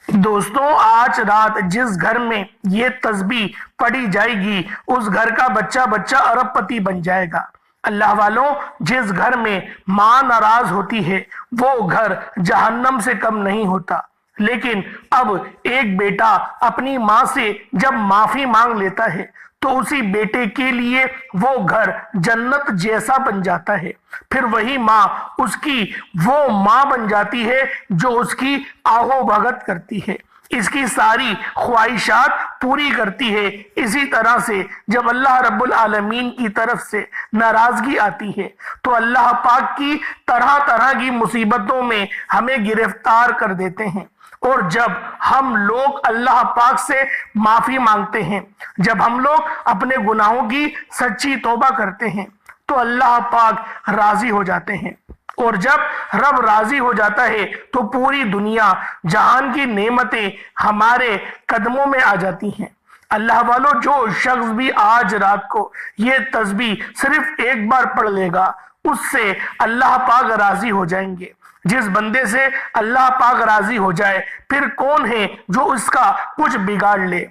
دوستوں، آج رات جس گھر میں یہ تسبیح پڑھی جائے گی اس گھر کا بچہ بچہ ارب پتی بن جائے گا۔ اللہ والوں، جس گھر میں ماں ناراض ہوتی ہے وہ گھر جہنم سے کم نہیں ہوتا۔ لیکن اب ایک بیٹا اپنی ماں سے جب معافی مانگ لیتا ہے تو اسی بیٹے کے لیے وہ گھر جنت جیسا بن جاتا ہے۔ پھر وہی ماں اس کی وہ ماں بن جاتی ہے جو اس کی آہو بھگت کرتی ہے، اس کی ساری خواہشات پوری کرتی ہے۔ اسی طرح سے جب اللہ رب العالمین کی طرف سے ناراضگی آتی ہے تو اللہ پاک کی طرح طرح کی مصیبتوں میں ہمیں گرفتار کر دیتے ہیں۔ اور جب ہم لوگ اللہ پاک سے معافی مانگتے ہیں، جب ہم لوگ اپنے گناہوں کی سچی توبہ کرتے ہیں تو اللہ پاک راضی ہو جاتے ہیں۔ اور جب رب راضی ہو جاتا ہے تو پوری دنیا جہان کی نعمتیں ہمارے قدموں میں آ جاتی ہیں۔ اللہ والوں، جو شخص بھی آج رات کو یہ تسبیح صرف ایک بار پڑھ لے گا اس سے اللہ پاک راضی ہو جائیں گے۔ جس بندے سے اللہ پاک راضی ہو جائے پھر کون ہے جو اس کا کچھ بگاڑ لے۔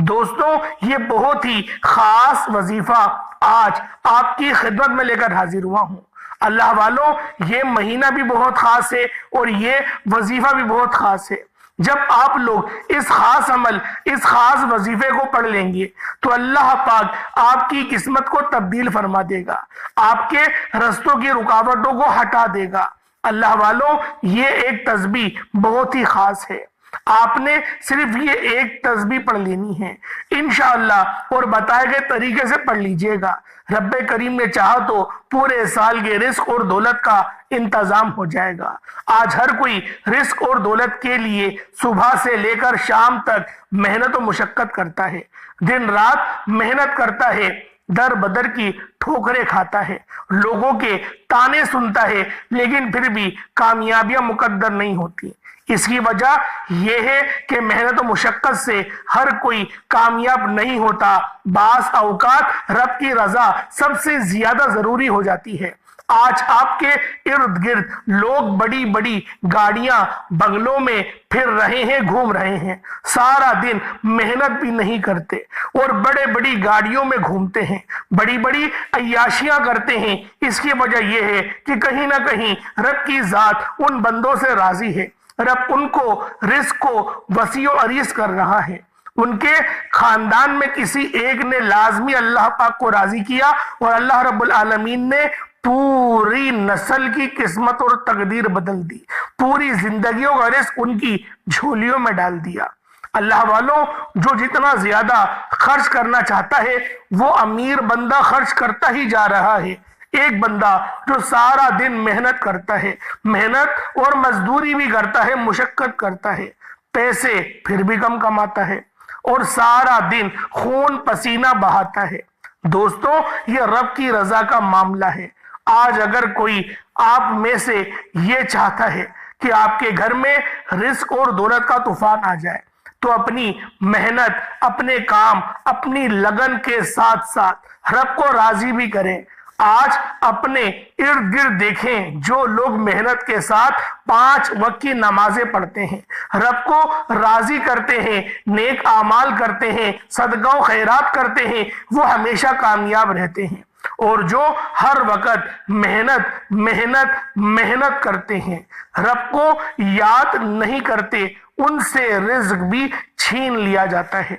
دوستوں، یہ بہت ہی خاص وظیفہ آج آپ کی خدمت میں لے کر حاضر ہوا ہوں۔ اللہ والوں، یہ مہینہ بھی بہت خاص ہے اور یہ وظیفہ بھی بہت خاص ہے۔ جب آپ لوگ اس خاص عمل، اس خاص وظیفے کو پڑھ لیں گے تو اللہ پاک آپ کی قسمت کو تبدیل فرما دے گا، آپ کے رستوں کی رکاوٹوں کو ہٹا دے گا۔ اللہ والوں، یہ ایک تسبیح بہت ہی خاص ہے۔ آپ نے صرف یہ ایک تسبیح پڑھ لینی ہے انشاءاللہ، اور بتائے گئے طریقے سے پڑھ لیجئے گا۔ رب کریم نے چاہا تو پورے سال کے رزق اور دولت کا انتظام ہو جائے گا۔ آج ہر کوئی رزق اور دولت کے لیے صبح سے لے کر شام تک محنت و مشقت کرتا ہے، دن رات محنت کرتا ہے، در بدر کی ٹھوکریں کھاتا ہے، لوگوں کے تانے سنتا ہے، لیکن پھر بھی کامیابیاں مقدر نہیں ہوتی۔ اس کی وجہ یہ ہے کہ محنت و مشقت سے ہر کوئی کامیاب نہیں ہوتا۔ بعض اوقات رب کی رضا سب سے زیادہ ضروری ہو جاتی ہے۔ آج آپ کے ارد گرد لوگ بڑی بڑی گاڑیاں بنگلوں میں پھر رہے ہیں، گھوم رہے ہیں، سارا دن محنت بھی نہیں کرتے اور بڑے بڑی گاڑیوں میں گھومتے ہیں، بڑی بڑی عیاشیاں کرتے ہیں۔ اس کی وجہ یہ ہے کہ کہیں نہ کہیں رب کی ذات ان بندوں سے راضی ہے، رب ان کو رزق کو وسیع و عریض کر رہا ہے۔ ان کے خاندان میں کسی ایک نے لازمی اللہ پاک کو راضی کیا اور اللہ رب العالمین نے پوری نسل کی قسمت اور تقدیر بدل دی، پوری زندگیوں کا رزق ان کی جھولیوں میں ڈال دیا۔ اللہ والوں، جو جتنا زیادہ خرچ کرنا چاہتا ہے وہ امیر بندہ خرچ کرتا ہی جا رہا ہے۔ ایک بندہ جو سارا دن محنت کرتا ہے، محنت اور مزدوری بھی کرتا ہے، مشقت کرتا ہے، پیسے پھر بھی کم کماتا ہے اور سارا دن خون پسینہ بہاتا ہے۔ دوستوں، یہ رب کی رضا کا معاملہ ہے۔ آج اگر کوئی آپ میں سے یہ چاہتا ہے کہ آپ کے گھر میں رزق اور دولت کا طوفان آ جائے تو اپنی محنت، اپنے کام، اپنی لگن کے ساتھ ساتھ رب کو راضی بھی کریں۔ آج اپنے ارد گرد دیکھیں، جو لوگ محنت کے ساتھ 5 وقت کی نمازیں پڑھتے ہیں، رب کو راضی کرتے ہیں، نیک اعمال کرتے ہیں، صدقہ و خیرات کرتے ہیں، وہ ہمیشہ کامیاب رہتے ہیں۔ اور جو ہر وقت محنت محنت محنت کرتے ہیں، رب کو یاد نہیں کرتے، ان سے رزق بھی چھین لیا جاتا ہے،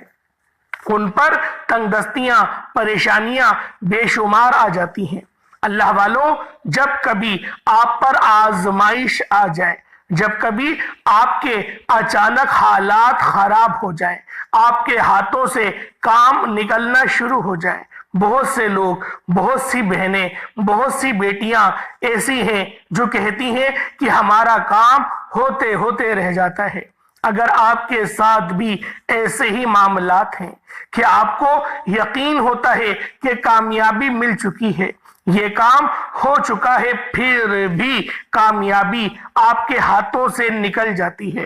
ان پر تنگ دستیاں، پریشانیاں بے شمار آ جاتی ہیں۔ اللہ والوں، جب کبھی آپ پر آزمائش آ جائے، جب کبھی آپ کے اچانک حالات خراب ہو جائیں، آپ کے ہاتھوں سے کام نکلنا شروع ہو جائے، بہت سے لوگ، بہت سی بہنیں، بہت سی بیٹیاں ایسی ہیں جو کہتی ہیں کہ ہمارا کام ہوتے ہوتے رہ جاتا ہے۔ اگر آپ کے ساتھ بھی ایسے ہی معاملات ہیں کہ آپ کو یقین ہوتا ہے کہ کامیابی مل چکی ہے، یہ کام ہو چکا ہے، پھر بھی کامیابی آپ کے ہاتھوں سے نکل جاتی ہے،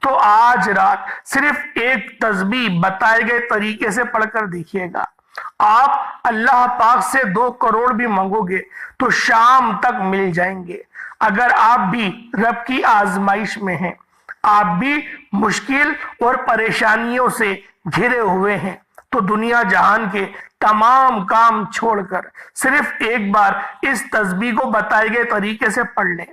تو آج رات صرف ایک تسبیح بتائے گئے طریقے سے پڑھ کر دیکھیے گا۔ آپ اللہ پاک سے 2 کروڑ بھی مانگو گے تو شام تک مل جائیں گے۔ اگر آپ بھی رب کی آزمائش میں ہیں، آپ بھی مشکل اور پریشانیوں سے گھرے ہوئے ہیں تو دنیا جہان کے تمام کام چھوڑ کر صرف ایک بار اس تسبیح کو بتائے گئے طریقے سے پڑھ لیں۔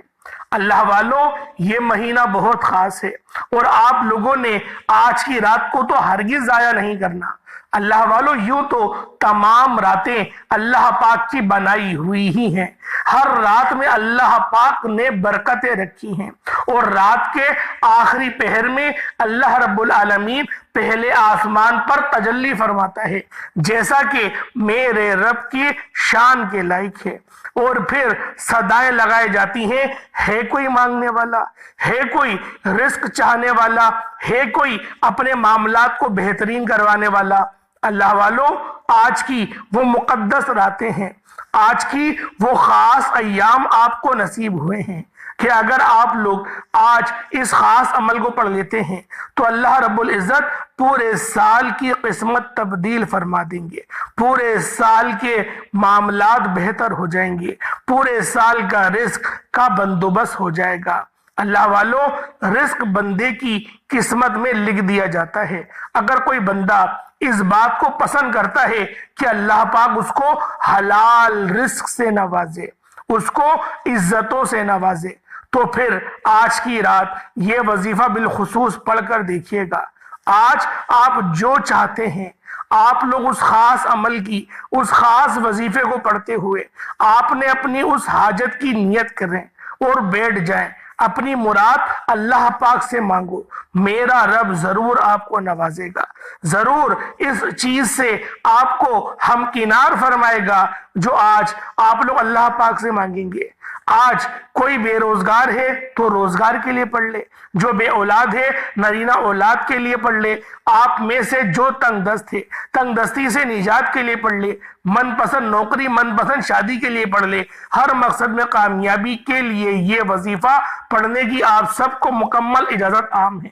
اللہ والوں، یہ مہینہ بہت خاص ہے اور آپ لوگوں نے آج کی رات کو تو ہرگز ضائع نہیں کرنا۔ اللہ والوں، یوں تو تمام راتیں اللہ پاک کی بنائی ہوئی ہی ہیں، ہر رات میں اللہ پاک نے برکتیں رکھی ہیں، اور رات کے آخری پہر میں اللہ رب العالمین پہلے آسمان پر تجلی فرماتا ہے، جیسا کہ میرے رب کی شان کے لائق ہے، اور پھر صدائیں لگائی جاتی ہیں، ہے کوئی مانگنے والا، ہے کوئی رزق چاہنے والا، ہے کوئی اپنے معاملات کو بہترین کروانے والا۔ اللہ والوں، آج کی وہ مقدس راتیں ہیں، آج کی وہ خاص ایام آپ کو نصیب ہوئے ہیں کہ اگر آپ لوگ آج اس خاص عمل کو پڑھ لیتے ہیں تو اللہ رب العزت پورے سال کی قسمت تبدیل فرما دیں گے، پورے سال کے معاملات بہتر ہو جائیں گے، پورے سال کا رزق کا بندوبست ہو جائے گا۔ اللہ والوں، رزق بندے کی قسمت میں لکھ دیا جاتا ہے۔ اگر کوئی بندہ اس بات کو پسند کرتا ہے کہ اللہ پاک اس کو حلال رزق سے نوازے، اس کو عزتوں سے نوازے، تو پھر آج کی رات یہ وظیفہ بالخصوص پڑھ کر دیکھیے گا۔ آج آپ جو چاہتے ہیں، آپ لوگ اس خاص عمل کی، اس خاص وظیفے کو پڑھتے ہوئے آپ نے اپنی اس حاجت کی نیت کریں اور بیٹھ جائیں، اپنی مراد اللہ پاک سے مانگو، میرا رب ضرور آپ کو نوازے گا، ضرور اس چیز سے آپ کو ہمکنار فرمائے گا جو آج آپ لوگ اللہ پاک سے مانگیں گے۔ آج کوئی بے روزگار ہے تو روزگار کے لیے پڑھ لے، جو بے اولاد ہے نرینہ اولاد کے لیے پڑھ لے، آپ میں سے جو تنگ دست ہے تنگ دستی سے نجات کے لیے پڑھ لے، من پسند نوکری من پسند شادی کے لیے پڑھ لے، ہر مقصد میں کامیابی کے لیے یہ وظیفہ پڑھنے کی آپ سب کو مکمل اجازت عام ہے۔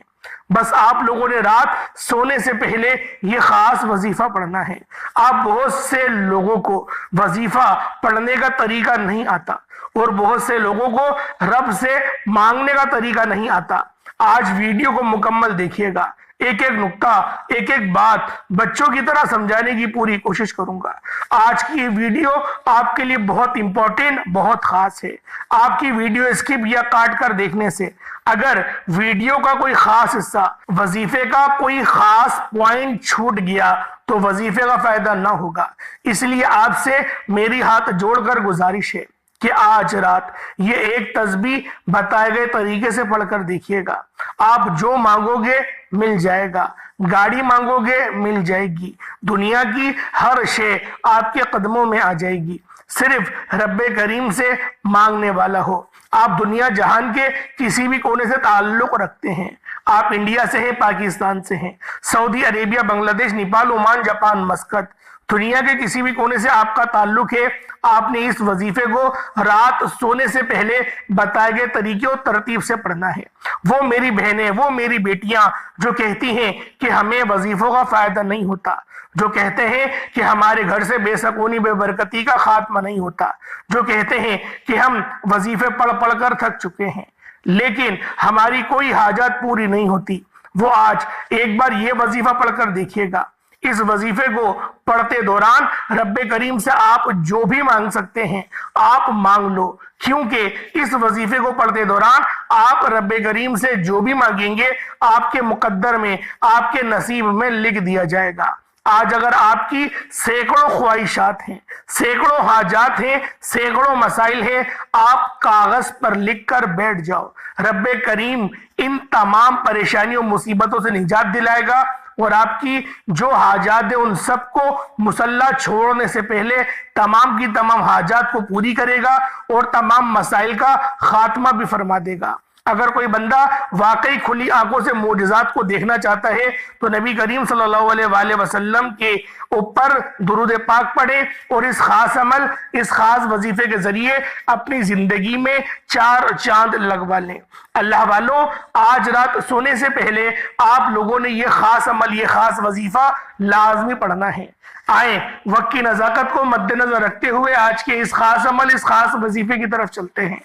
بس آپ لوگوں نے رات سونے سے پہلے یہ خاص وظیفہ پڑھنا ہے۔ آپ بہت سے لوگوں کو وظیفہ پڑھنے کا طریقہ نہیں آتا اور بہت سے لوگوں کو رب سے مانگنے کا طریقہ نہیں آتا۔ آج ویڈیو کو مکمل دیکھیے گا، ایک ایک نقطہ، ایک ایک بات بچوں کی طرح سمجھانے کی پوری کوشش کروں گا۔ آج کی ویڈیو آپ کے لیے بہت امپورٹنٹ، بہت خاص ہے۔ آپ کی ویڈیو اسکپ یا کاٹ کر دیکھنے سے اگر ویڈیو کا کوئی خاص حصہ، وظیفے کا کوئی خاص پوائنٹ چھوٹ گیا تو وظیفے کا فائدہ نہ ہوگا۔ اس لیے آپ سے میری ہاتھ جوڑ کر گزارش ہے کہ آج رات یہ ایک تسبیح بتائے گئے طریقے سے پڑھ کر دیکھیے گا۔ آپ جو مانگو گے مل جائے گا، گاڑی مانگو گے مل جائے گی، دنیا کی ہر شے آپ کے قدموں میں آ جائے گی، صرف رب کریم سے مانگنے والا ہو۔ آپ دنیا جہان کے کسی بھی کونے سے تعلق رکھتے ہیں، آپ انڈیا سے ہیں، پاکستان سے ہیں، سعودی عربیہ، بنگلہ دیش، نیپال، عمان، جاپان، مسقط، دنیا کے کسی بھی کونے سے آپ کا تعلق ہے، آپ نے اس وظیفے کو رات سونے سے پہلے بتائے گئے طریقے اور ترتیب سے پڑھنا ہے۔ وہ میری بہنیں، وہ میری بیٹیاں جو کہتی ہیں کہ ہمیں وظیفوں کا فائدہ نہیں ہوتا، جو کہتے ہیں کہ ہمارے گھر سے بے سکونی بے برکتی کا خاتمہ نہیں ہوتا، جو کہتے ہیں کہ ہم وظیفے پڑھ پڑھ کر تھک چکے ہیں لیکن ہماری کوئی حاجات پوری نہیں ہوتی، وہ آج ایک بار یہ وظیفہ پڑھ کر دیکھیے گا۔ اس وظیفے کو پڑھتے دوران رب کریم سے آپ جو بھی مانگ سکتے ہیں آپ مانگ لو، کیونکہ اس وظیفے کو پڑھتے دوران آپ رب کریم سے جو بھی مانگیں گے آپ کے مقدر میں، آپ کے نصیب میں لکھ دیا جائے گا۔ آج اگر آپ کی سینکڑوں خواہشات ہیں، سینکڑوں حاجات ہیں، سینکڑوں مسائل ہیں، آپ کاغذ پر لکھ کر بیٹھ جاؤ، رب کریم ان تمام پریشانیوں مصیبتوں سے نجات دلائے گا اور آپ کی جو حاجات ہیں ان سب کو مصلی چھوڑنے سے پہلے تمام کی تمام حاجات کو پوری کرے گا اور تمام مسائل کا خاتمہ بھی فرما دے گا۔ اگر کوئی بندہ واقعی کھلی آنکھوں سے معجزات کو دیکھنا چاہتا ہے تو نبی کریم صلی اللہ علیہ وآلہ وسلم کے اوپر درود پاک پڑھے اور اس خاص عمل، اس خاص وظیفے کے ذریعے اپنی زندگی میں 4 چاند لگوا لیں۔ اللہ والوں، آج رات سونے سے پہلے آپ لوگوں نے یہ خاص عمل، یہ خاص وظیفہ لازمی پڑھنا ہے۔ آئیں وقت کی نزاکت کو مد نظر رکھتے ہوئے آج کے اس خاص عمل، اس خاص وظیفے کی طرف چلتے ہیں۔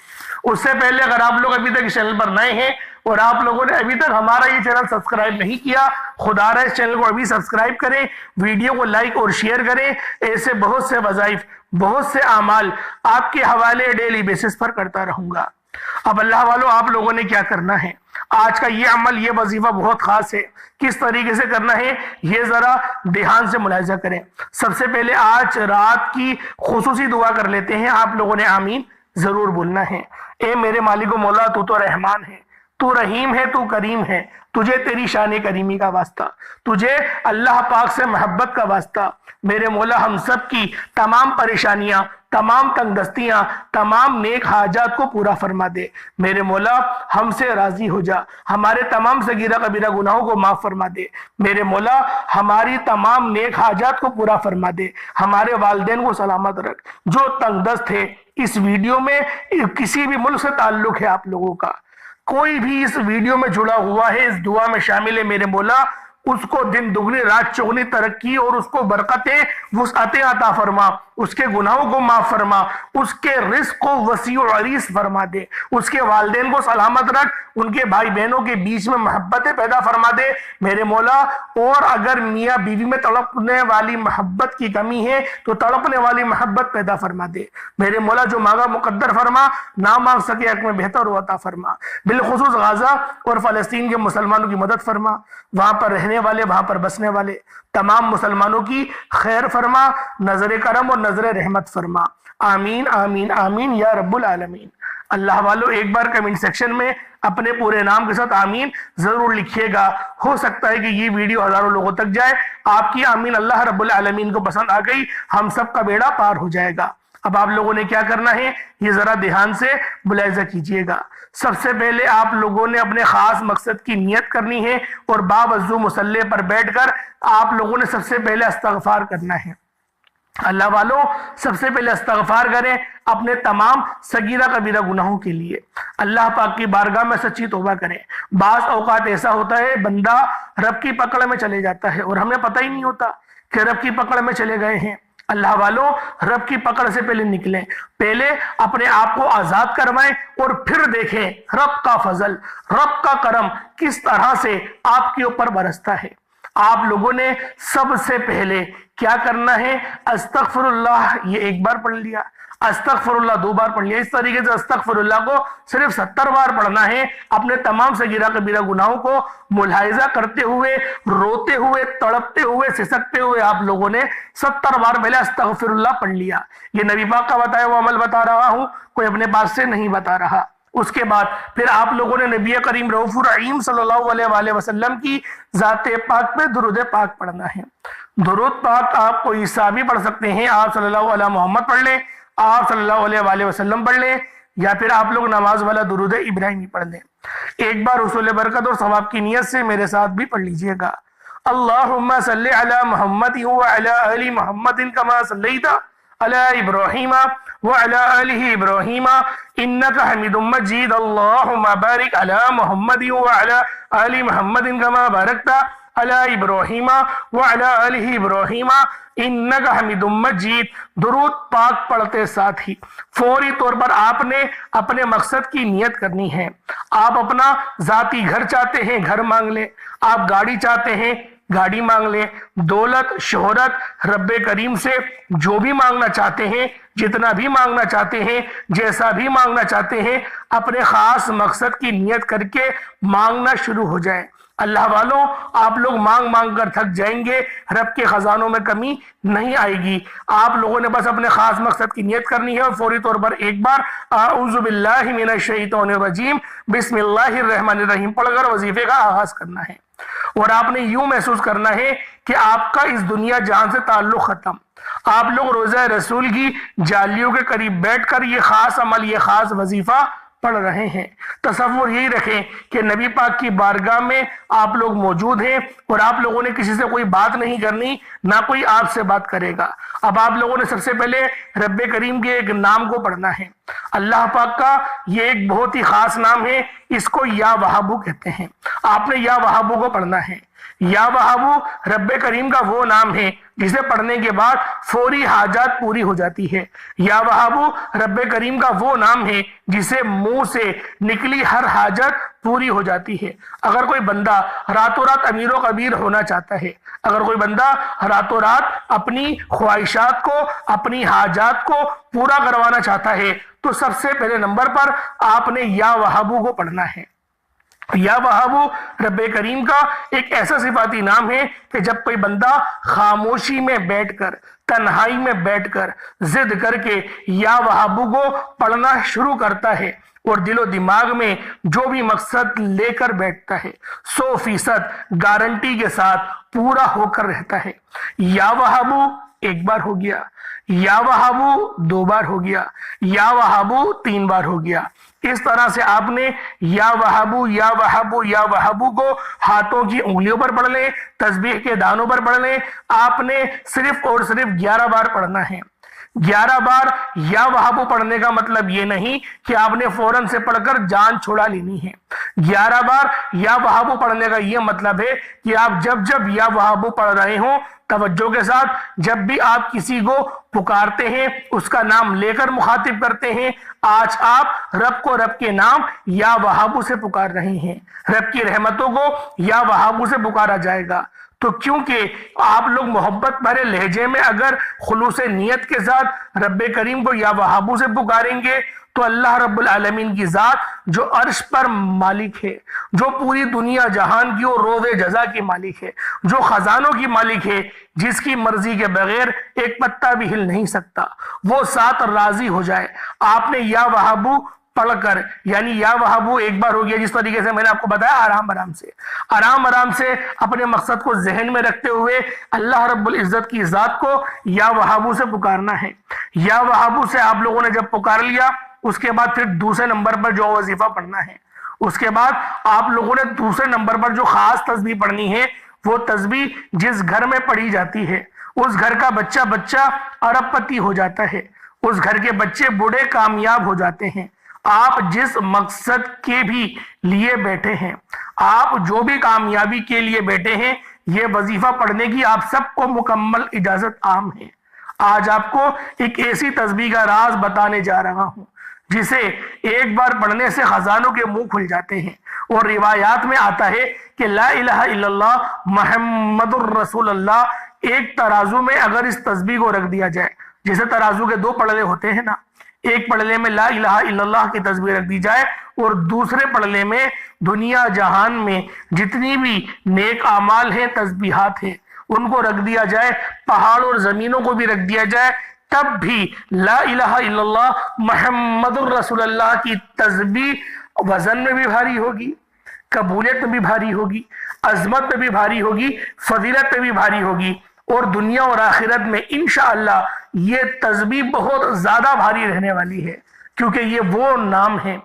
اس سے پہلے اگر آپ لوگ ابھی تک اس چینل پر نئے ہیں اور آپ لوگوں نے ابھی تک ہمارا یہ چینل سبسکرائب نہیں کیا، خدا رہا اس چینل کو ابھی سبسکرائب کریں، ویڈیو کو لائک اور شیئر کریں۔ ایسے بہت سے وظائف، بہت سے اعمال آپ کے حوالے ڈیلی بیسس پر کرتا رہوں گا۔ اب اللہ والوں، آپ لوگوں نے کیا کرنا ہے؟ آج کا یہ عمل، یہ وظیفہ بہت خاص ہے۔ کس طریقے سے کرنا ہے یہ ذرا دھیان سے ملاحظہ کریں۔ سب سے پہلے آج رات کی خصوصی دعا کر لیتے ہیں۔ آپ لوگوں نے آمین ضرور بولنا ہے۔ اے میرے مالک و مولا، تو تو رحمان ہے، تو رحیم ہے، تو کریم ہے، تجھے تیری شان کریمی کا واسطہ، تجھے اللہ پاک سے محبت کا واسطہ۔ میرے مولا، ہم سب کی تمام پریشانیاں، تمام تنگ دستیاں، تمام نیک حاجات کو پورا فرما دے۔ میرے مولا، ہم سے راضی ہو جا، ہمارے تمام صغیرہ کبیرہ گناہوں کو معاف فرما دے۔ میرے مولا، ہماری تمام نیک حاجات کو پورا فرما دے۔ ہمارے والدین کو سلامت رکھ۔ جو تنگ دست ہے، اس ویڈیو میں کسی بھی ملک سے تعلق ہے آپ لوگوں کا، کوئی بھی اس ویڈیو میں جڑا ہوا ہے، اس دعا میں شامل ہے، میرے مولا اس کو دن دگنی رات چگنی ترقی اور اس کو برکتیں وسعتیں عطا فرما، اس کے گناہوں کو معاف فرما، اس کے رزق کو وسیع و عریض فرما دے، اس کے والدین کو سلامت رکھ، ان کے بھائی بہنوں کے بیچ میں محبتیں پیدا فرما دے میرے مولا۔ اور اگر میاں بیوی میں تڑپنے والی محبت کی کمی ہے تو تڑپنے والی محبت پیدا فرما دے میرے مولا۔ جو مانگا مقدر فرما، نہ مانگ سکے حق میں بہتر و عطا فرما۔ بالخصوص غزہ اور فلسطین کے مسلمانوں کی مدد فرما، وہاں پر رہنے والے، وہاں پر بسنے والے تمام مسلمانوں کی خیر فرما، نظر کرم اور نظر رحمت فرما۔ آمین آمین آمین یا رب العالمین۔ اللہ والو، ایک بار کمنٹ سیکشن میں اپنے پورے نام کے ساتھ آمین ضرور لکھیے گا۔ ہو سکتا ہے کہ یہ ویڈیو ہزاروں لوگوں تک جائے۔ آپ کی آمین اللہ رب العالمین کو پسند آ گئی، ہم سب کا بیڑا پار ہو جائے گا۔ اب آپ لوگوں نے کیا کرنا ہے یہ ذرا دھیان سے ملاحظہ کیجئے گا۔ سب سے پہلے آپ لوگوں نے اپنے خاص مقصد کی نیت کرنی ہے اور باوضو مصلی پر بیٹھ کر آپ لوگوں نے سب سے پہلے استغفار کرنا ہے۔ اللہ والوں، سب سے پہلے استغفار کریں اپنے تمام صغیرہ کبیرہ گناہوں کے لیے۔ اللہ پاک کی بارگاہ میں سچی توبہ کریں۔ بعض اوقات ایسا ہوتا ہے بندہ رب کی پکڑ میں چلے جاتا ہے اور ہمیں پتہ ہی نہیں ہوتا کہ رب کی پکڑ میں چلے گئے ہیں۔ اللہ والوں، رب کی پکڑ سے پہلے نکلیں، پہلے اپنے آپ کو آزاد کروائیں اور پھر دیکھیں رب کا فضل، رب کا کرم کس طرح سے آپ کے اوپر برستا ہے۔ آپ لوگوں نے سب سے پہلے کیا کرنا ہے؟ استغفر اللہ یہ ایک بار پڑھ لیا، استغفر اللہ دو بار پڑھ لیا۔ اس طریقے سے استغفر اللہ کو صرف 70 بار پڑھنا ہے، اپنے تمام صغیرہ کبیرہ گناہوں کو ملاحظہ کرتے ہوئے، روتے ہوئے، تڑپتے ہوئے، سسکتے ہوئے آپ لوگوں نے 70 بار پہلے استغفر اللہ پڑھ لیا۔ یہ نبی پاک کا بتایا وہ عمل بتا رہا ہوں، کوئی اپنے پاس سے نہیں بتا رہا۔ اس کے بعد پھر آپ لوگوں نے نبی کریم رؤوف الرحیم صلی اللہ علیہ وآلہ وسلم کی ذات پاک پہ درود پاک پڑھنا ہے۔ درود پاک آپ کوئی سا بھی پڑھ سکتے ہیں، آپ صلی اللہ علیہ محمد پڑھ لیں، آپ صلی اللہ علیہ وآلہ وسلم پڑھ لیں، یا پھر آپ لوگ نماز والا درود ابراہیمی پڑھ لیں۔ ایک بار حصول برکت اور ثواب کی نیت سے میرے ساتھ بھی پڑھ لیجئے گا۔ اللہم صلی علی محمد وعلی آل محمد کما صلیت علی ابراہیم وعلی آل ابراہیم انک حمید مجید۔ اللہم بارک علی محمد وعلی آل محمد کما بارکت علی ابراہیم وعلی آل ابراہیم انک حمید مجید۔ درود پاک پڑھتے ساتھ ہی فوری طور پر آپ نے اپنے مقصد کی نیت کرنی ہے۔ آپ اپنا ذاتی گھر چاہتے ہیں، گھر مانگ لیں۔ آپ گاڑی چاہتے ہیں، گاڑی مانگ لیں۔ دولت، شہرت، رب کریم سے جو بھی مانگنا چاہتے ہیں، جتنا بھی مانگنا چاہتے ہیں، جیسا بھی مانگنا چاہتے ہیں، اپنے خاص مقصد کی نیت کر کے مانگنا شروع ہو جائیں۔ اللہ والوں، آپ لوگ مانگ مانگ کر تھک جائیں گے، رب کے خزانوں میں کمی نہیں آئے گی۔ آپ لوگوں نے بس اپنے خاص مقصد کی نیت کرنی ہے اور فوری طور پر ایک بار اعوذ باللہ من الشیطان الرجیم بسم اللہ الرحمن الرحیم پڑھ کر وظیفے کا آغاز کرنا ہے۔ اور آپ نے یوں محسوس کرنا ہے کہ آپ کا اس دنیا جہان سے تعلق ختم۔ آپ لوگ روضہ رسول کی جالیوں کے قریب بیٹھ کر یہ خاص عمل، یہ خاص وظیفہ پڑھ رہے ہیں۔ تصور یہی رکھیں کہ نبی پاک کی بارگاہ میں آپ لوگ موجود ہیں اور آپ لوگوں نے کسی سے کوئی بات نہیں کرنی، نہ کوئی آپ سے بات کرے گا۔ اب آپ لوگوں نے سب سے پہلے رب کریم کے ایک نام کو پڑھنا ہے۔ اللہ پاک کا یہ ایک بہت ہی خاص نام ہے، اس کو یا وہابو کہتے ہیں۔ آپ نے یا وہابو کو پڑھنا ہے۔ یا وہابو رب کریم کا وہ نام ہے جسے پڑھنے کے بعد فوری حاجات پوری ہو جاتی ہے۔ یا وہابو رب کریم کا وہ نام ہے جسے منہ سے نکلی ہر حاجت پوری ہو جاتی ہے۔ اگر کوئی بندہ راتوں رات امیر و کبیر ہونا چاہتا ہے، اگر کوئی بندہ راتوں رات اپنی خواہشات کو، اپنی حاجات کو پورا کروانا چاہتا ہے، تو سب سے پہلے نمبر پر آپ نے یا وہابو کو پڑھنا ہے۔ یا وہابو رب کریم کا ایک ایسا صفاتی نام ہے کہ جب کوئی بندہ خاموشی میں بیٹھ کر، تنہائی میں بیٹھ کر ضد کر کے یا وہابو کو پڑھنا شروع کرتا ہے اور دل و دماغ میں جو بھی مقصد لے کر بیٹھتا ہے 100% گارنٹی کے ساتھ پورا ہو کر رہتا ہے۔ یا وہابو ایک بار ہو گیا، یا وہابو 2 بار ہو گیا، یا وہابو 3 بار ہو گیا۔ اس طرح سے آپ نے یا وہابو یا وہابو یا وہابو کو ہاتھوں کی انگلیوں پر پڑھ لیں، تسبیح کے دانوں پر پڑھ لیں۔ آپ نے صرف اور صرف 11 بار پڑھنا ہے۔ 11 بار یا وہابو پڑھنے کا مطلب یہ نہیں کہ آپ نے فوراً سے پڑھ کر جان چھڑا لینی ہے۔ 11 بار یا وہابو پڑھنے کا یہ مطلب ہے کہ آپ جب یا وہابو پڑھ رہے ہوں توجہ کے ساتھ، جب بھی آپ کسی کو پکارتے ہیں، اس کا نام لے کر مخاطب کرتے ہیں، آج آپ رب کو رب کے نام یا وہابو سے پکار رہے ہیں، رب کی رحمتوں کو یا وہابو سے پکارا جائے گا۔ تو کیونکہ آپ لوگ محبت بھرے لہجے میں اگر خلوص نیت کے ساتھ رب کریم کو یا وہابو سے پکاریں گے تو اللہ رب العالمین کی ذات جو عرش پر مالک ہے، جو پوری دنیا جہان کی اور روز جزا کی مالک ہے، جو خزانوں کی مالک ہے، جس کی مرضی کے بغیر ایک پتا بھی ہل نہیں سکتا، وہ ساتھ راضی ہو جائے۔ آپ نے یا وہابو پڑھ کر، یعنی یا وہابو ایک بار ہو گیا، جس طریقے سے میں نے آپ کو بتایا، آرام سے اپنے مقصد کو ذہن میں رکھتے ہوئے اللہ رب العزت کی ذات کو یا وہابو سے پکارنا ہے۔ یا وہابو سے آپ لوگوں نے جب پکار لیا، اس کے بعد پھر دوسرے نمبر پر جو وظیفہ پڑھنا ہے، اس کے بعد آپ لوگوں نے دوسرے نمبر پر جو خاص تسبیح پڑھنی ہے، وہ تسبیح جس گھر میں پڑھی جاتی ہے اس گھر کا بچہ ارب پتی ہو جاتا ہے، اس گھر کے بچے بوڑھے کامیاب ہو جاتے ہیں۔ آپ جس مقصد کے بھی لیے بیٹھے ہیں، آپ جو بھی کامیابی کے لیے بیٹھے ہیں، یہ وظیفہ پڑھنے کی آپ سب کو مکمل اجازت عام ہے۔ آج آپ کو ایک ایسی تسبیح کا راز بتانے جا رہا ہوں جسے ایک بار پڑھنے سے خزانوں کے منہ کھل جاتے ہیں، اور روایات میں آتا ہے کہ لا الہ الا اللہ محمد الرسول اللہ ایک ترازو میں اگر اس تسبیح کو رکھ دیا جائے، جیسے ترازو کے 2 پلڑے ہوتے ہیں نا، ایک پلڑے میں لا الہ الا اللہ کی تسبیح رکھ دی جائے اور دوسرے پلڑے میں دنیا جہان میں جتنی بھی نیک اعمال ہیں، تسبیحات ہیں، ان کو رکھ دیا جائے، پہاڑ اور زمینوں کو بھی رکھ دیا جائے، تب بھی لا الہ الا اللہ محمد الرسول اللہ کی تسبیح وزن میں بھی بھاری ہوگی، قبولیت میں بھی بھاری ہوگی، عظمت میں بھی بھاری ہوگی، فضیلت میں بھی بھاری ہوگی، اور دنیا اور آخرت میں انشاءاللہ یہ تسبیح بہت زیادہ بھاری رہنے والی ہے، کیونکہ یہ وہ نام ہے،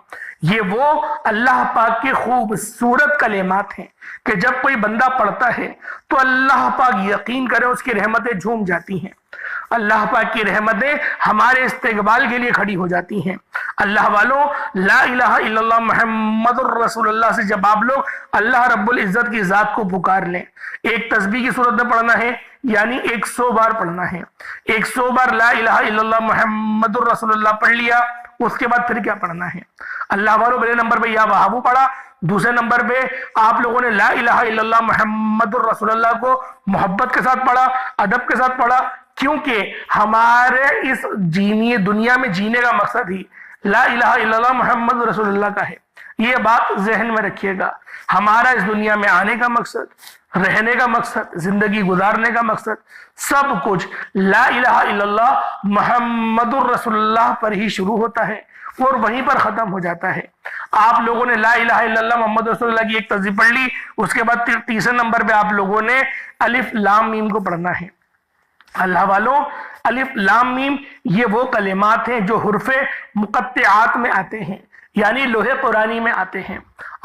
یہ وہ اللہ پاک کے خوبصورت کلمات ہیں کہ جب کوئی بندہ پڑھتا ہے تو اللہ پاک یقین کرے اس کی رحمتیں جھوم جاتی ہیں، اللہ پاک کی رحمتیں ہمارے استقبال کے لیے کھڑی ہو جاتی ہیں۔ اللہ والوں، لا الہ الا اللہ محمد الرسول اللہ سے جب آپ لوگ اللہ رب العزت کی ذات کو پکار لیں، ایک تسبیح کی صورت میں پڑھنا ہے، یعنی 100 بار پڑھنا ہے۔ 100 بار لا الہ الا اللہ محمد الرسول اللہ پڑھ لیا، اس کے بعد پھر کیا پڑھنا ہے؟ اللہ والوں، پہلے نمبر پہ یا وہابو پڑھا، دوسرے نمبر پہ آپ لوگوں نے لا الہ الا اللہ محمد الرسول اللہ کو محبت کے ساتھ پڑھا، ادب کے ساتھ پڑھا، کیونکہ ہمارے اس دنیا میں جینے کا مقصد ہی لا الہ الا اللہ محمد رسول اللہ کا ہے۔ یہ بات ذہن میں رکھیے گا، ہمارا اس دنیا میں آنے کا مقصد، رہنے کا مقصد، زندگی گزارنے کا مقصد، سب کچھ لا الہ الا اللہ محمد الرسول اللہ پر ہی شروع ہوتا ہے اور وہیں پر ختم ہو جاتا ہے۔ آپ لوگوں نے لا الہ الا اللہ محمد رسول اللہ کی ایک تسبیح پڑھ لی، اس کے بعد تیسرے نمبر پہ آپ لوگوں نے الف لام میم کو پڑھنا ہے۔ اللہ والوں، الف لام میم یہ وہ کلمات ہیں جو حروف مقطعات میں آتے ہیں، یعنی لوح قرآنی میں آتے ہیں۔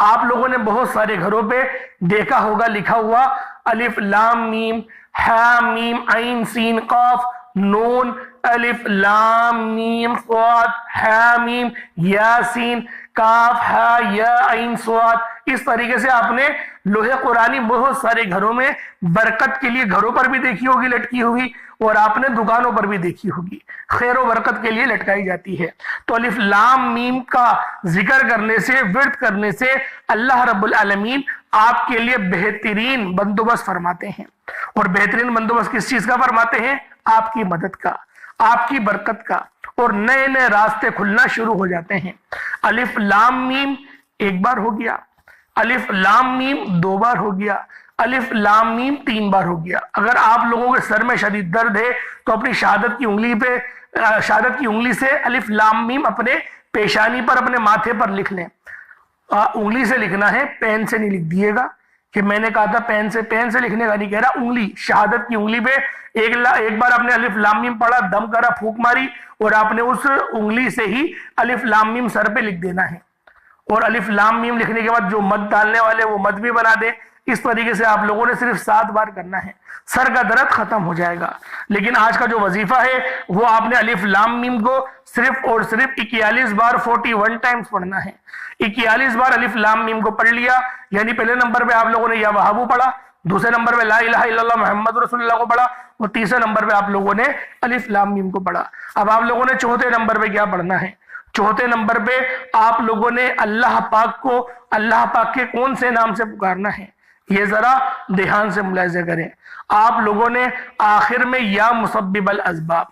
آپ لوگوں نے بہت سارے گھروں پہ دیکھا ہوگا لکھا ہوا الف لام میم ہا میم عین سین قاف نون الف لام میم صاد ہا میم یا سین کاف ہا یا عین صاد، اس طریقے سے آپ نے لوہے قرآنی بہت سارے گھروں میں برکت کے لیے گھروں پر بھی دیکھی ہوگی لٹکی ہوئی، اور آپ نے دکانوں پر بھی دیکھی ہوگی، خیر و برکت کے لیے لٹکائی جاتی ہے۔ تو الف لام میم کا ذکر کرنے سے، ورد کرنے سے اللہ رب العالمین آپ کے لیے بہترین بندوبست فرماتے ہیں۔ اور بہترین بندوبست کس چیز کا فرماتے ہیں؟ آپ کی مدد کا، آپ کی برکت کا، اور نئے نئے راستے کھلنا شروع ہو جاتے ہیں۔ الف لام میم ایک بار ہو گیا، الف لام میم دو بار ہو گیا، الف لام میم تین بار ہو گیا۔ اگر آپ لوگوں کے سر میں شدید درد ہے تو اپنی شہادت کی انگلی سے الف لام میم اپنے پیشانی پر، اپنے ماتھے پر لکھ لیں۔ انگلی سے لکھنا ہے، پین سے نہیں لکھ دیے گا، کہ میں نے کہا تھا پین سے لکھنے کا نہیں کہہ رہا، انگلی، شہادت کی انگلی پہ ایک بار آپ نے الف لام میم پڑھا، دم کرا، پھونک ماری، اور آپ نے اس انگلی سے ہی الف لام میم سر پہ لکھ دینا ہے۔ اور الف لام میم لکھنے کے بعد جو مد ڈالنے والے وہ مد بھی بنا دیں۔ اس طریقے سے آپ لوگوں نے صرف 7 بار کرنا ہے، سر کا درد ختم ہو جائے گا۔ لیکن آج کا جو وظیفہ ہے وہ آپ نے الف لام میم کو صرف اور صرف 41 بار 41 ٹائمز پڑھنا ہے۔ 41 بار الف لام میم کو پڑھ لیا، یعنی پہلے نمبر پہ آپ لوگوں نے یا وہابو پڑھا، دوسرے نمبر پہ لا الہ الا اللہ محمد رسول اللہ کو پڑھا، اور تیسرے نمبر پہ آپ لوگوں نے الف لام میم کو پڑھا۔ اب آپ لوگوں نے چوتھے نمبر پہ کیا پڑھنا ہے؟ چوتھے نمبر پہ آپ لوگوں نے اللہ پاک کو اللہ پاک کے کون سے نام سے پکارنا ہے؟ یہ ذرا دھیان سے ملاحظہ کریں۔ آپ لوگوں نے آخر میں یا مسبب الاسباب،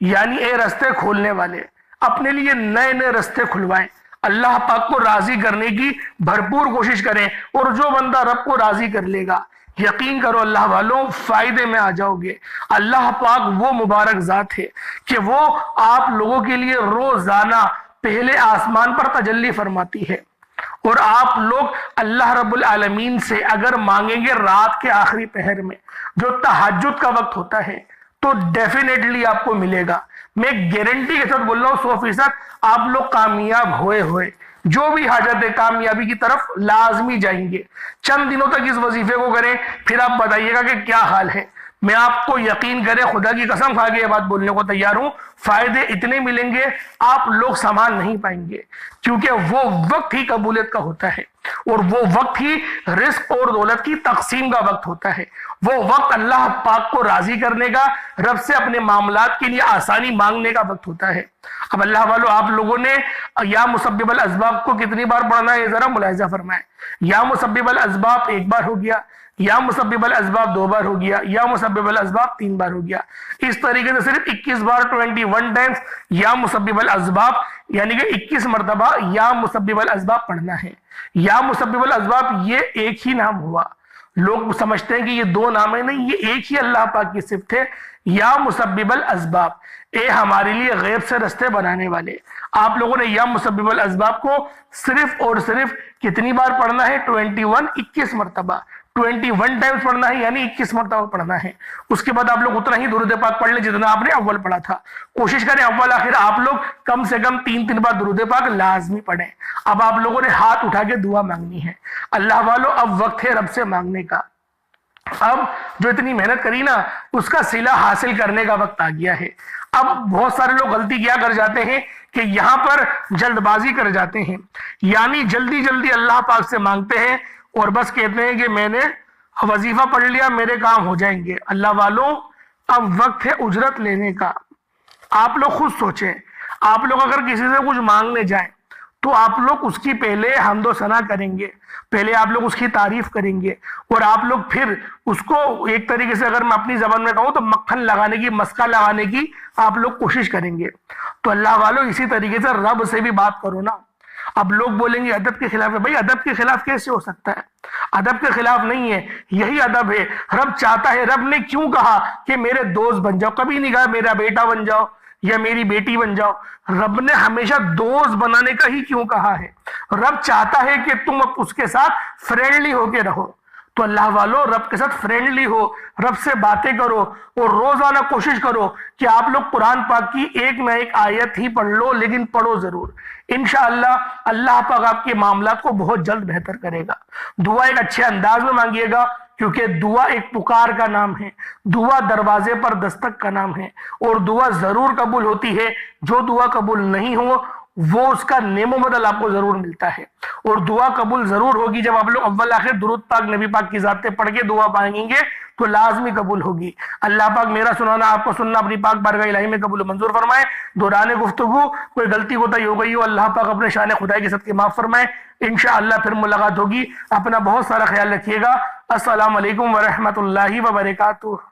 یعنی اے رستے کھولنے والے، اپنے لیے نئے نئے رستے کھلوائیں، اللہ پاک کو راضی کرنے کی بھرپور کوشش کریں، اور جو بندہ رب کو راضی کر لے گا، یقین کرو اللہ والوں فائدے میں آ جاؤ گے۔ اللہ پاک وہ مبارک ذات ہے کہ وہ آپ لوگوں کے لیے روزانہ پہلے آسمان پر تجلی فرماتی ہے، اور آپ لوگ اللہ رب العالمین سے اگر مانگیں گے رات کے آخری پہر میں، جو تہجد کا وقت ہوتا ہے، تو ڈیفینیٹلی آپ کو ملے گا۔ میں گارنٹی کے ساتھ بول رہا ہوں 100% آپ لوگ کامیاب ہوئے جو بھی حاجت ہے کامیابی کی طرف لازمی جائیں گے۔ چند دنوں تک اس وظیفے کو کریں، پھر آپ بتائیے گا کہ کیا حال ہے۔ میں آپ کو یقین کرے خدا کی قسم کھا کے یہ بات بولنے کو تیار ہوں، فائدے اتنے ملیں گے آپ لوگ سنبھال نہیں پائیں گے، کیونکہ وہ وقت ہی قبولیت کا ہوتا ہے، اور وہ وقت ہی رزق اور دولت کی تقسیم کا وقت ہوتا ہے۔ وہ وقت اللہ پاک کو راضی کرنے کا، رب سے اپنے معاملات کے لیے آسانی مانگنے کا وقت ہوتا ہے۔ اب اللہ والو آپ لوگوں نے یا مسبب الاسباب کو کتنی بار پڑھنا ہے ذرا ملاحظہ فرمائیں۔ یا مسبب الاسباب ایک بار ہو گیا، یا مسبب الاسباب 2 بار ہو گیا، یا مسبب الاسباب 3 بار ہو گیا۔ اس طریقے سے صرف 21 بار 21 ٹائمز یا مسبب الاسباب، یعنی کہ 21 مرتبہ یا مسبب الاسباب پڑھنا ہے۔ یا مسبب الاسباب یہ ایک ہی نام ہوا، لوگ سمجھتے ہیں کہ یہ 2 نام ہے، نہیں، یہ ایک ہی اللہ پاک کی صفت ہے، یا مسبب الاسباب، اے ہمارے لیے غیب سے رستے بنانے والے۔ آپ لوگوں نے یا مسبب الاسباب کو صرف اور صرف کتنی بار پڑھنا ہے؟ 21 مرتبہ، 21 ٹائمز پڑھنا ہے، یعنی 21 مرتبہ پڑھنا ہے۔ اس کے بعد آپ لوگ اتنا ہی درود پاک پڑھ لیں جتنا آپ نے اول پڑھا تھا۔ کوشش کریں اول آخر آپ لوگ کم سے کم 3 بار درود پاک لازمی پڑھیں۔ اب آپ لوگوں نے ہاتھ اٹھا کے دعا مانگنی ہے۔ اللہ والو اب وقت ہے رب سے مانگنے کا۔ اب جو اتنی محنت کری نا اس کا صلہ حاصل کرنے کا وقت آ گیا ہے۔ اب بہت سارے لوگ غلطی کیا کر جاتے ہیں کہ یہاں پر جلد بازی کر جاتے ہیں، یعنی جلدی جلدی اللہ پاک سے مانگتے ہیں اور بس کہتے ہیں کہ میں نے وظیفہ پڑھ لیا میرے کام ہو جائیں گے۔ اللہ والوں اب وقت ہے اجرت لینے کا۔ آپ لوگ خود سوچیں، آپ لوگ اگر کسی سے کچھ مانگنے جائیں تو آپ لوگ اس کی پہلے حمد و ثنا کریں گے، پہلے آپ لوگ اس کی تعریف کریں گے، اور آپ لوگ پھر اس کو ایک طریقے سے اگر میں اپنی زبان میں کہوں تو مکھن لگانے کی، مسکا لگانے کی آپ لوگ کوشش کریں گے۔ تو اللہ والوں اسی طریقے سے رب سے بھی بات کرو نا۔ اب لوگ بولیں گے ادب کے خلاف ہے، بھائی ادب کے خلاف کیسے ہو سکتا ہے؟ ادب کے خلاف نہیں ہے، یہی ادب ہے۔ رب چاہتا ہے، رب نے کیوں کہا کہ میرے دوست بن جاؤ؟ کبھی نہیں کہا میرا بیٹا بن جاؤ یا میری بیٹی بن جاؤ۔ رب نے ہمیشہ دوست بنانے کا ہی کیوں کہا ہے؟ رب چاہتا ہے کہ تم اس کے ساتھ فرینڈلی ہو کے رہو۔ تو اللہ والو رب کے ساتھ فرینڈلی ہو، رب سے باتیں کرو، اور روزانہ کوشش کرو کہ آپ لوگ قرآن پاک کی ایک نہ ایک آیت ہی پڑھ لو، لیکن پڑھو ضرور۔ انشاءاللہ اللہ پاک آپ کے معاملات کو بہت جلد بہتر کرے گا۔ دعا ایک اچھے انداز میں مانگیے گا، کیونکہ دعا ایک پکار کا نام ہے، دعا دروازے پر دستک کا نام ہے، اور دعا ضرور قبول ہوتی ہے۔ جو دعا قبول نہیں ہو وہ اس کا نعم و بدل آپ کو ضرور ملتا ہے. اور دعا قبول ضرور ہوگی جب آپ لوگ اول آخر درود پاک نبی پاک کی ذات پہ پڑھ کے دعا مانگیں گے تو لازمی قبول ہوگی. اللہ پاک میرا سنانا آپ کو سننا اپنی پاک بارگاہ الہی میں قبول و منظور فرمائے. دوران گفتگو کوئی غلطی کوتاہی ہو گئی ہو اللہ پاک اپنے شان خدائی کے صدقے معاف فرمائے. انشاءاللہ پھر ملاقات ہوگی. اپنا بہت سارا خیال رکھیے گا. السلام علیکم ورحمۃ اللہ وبرکاتہ.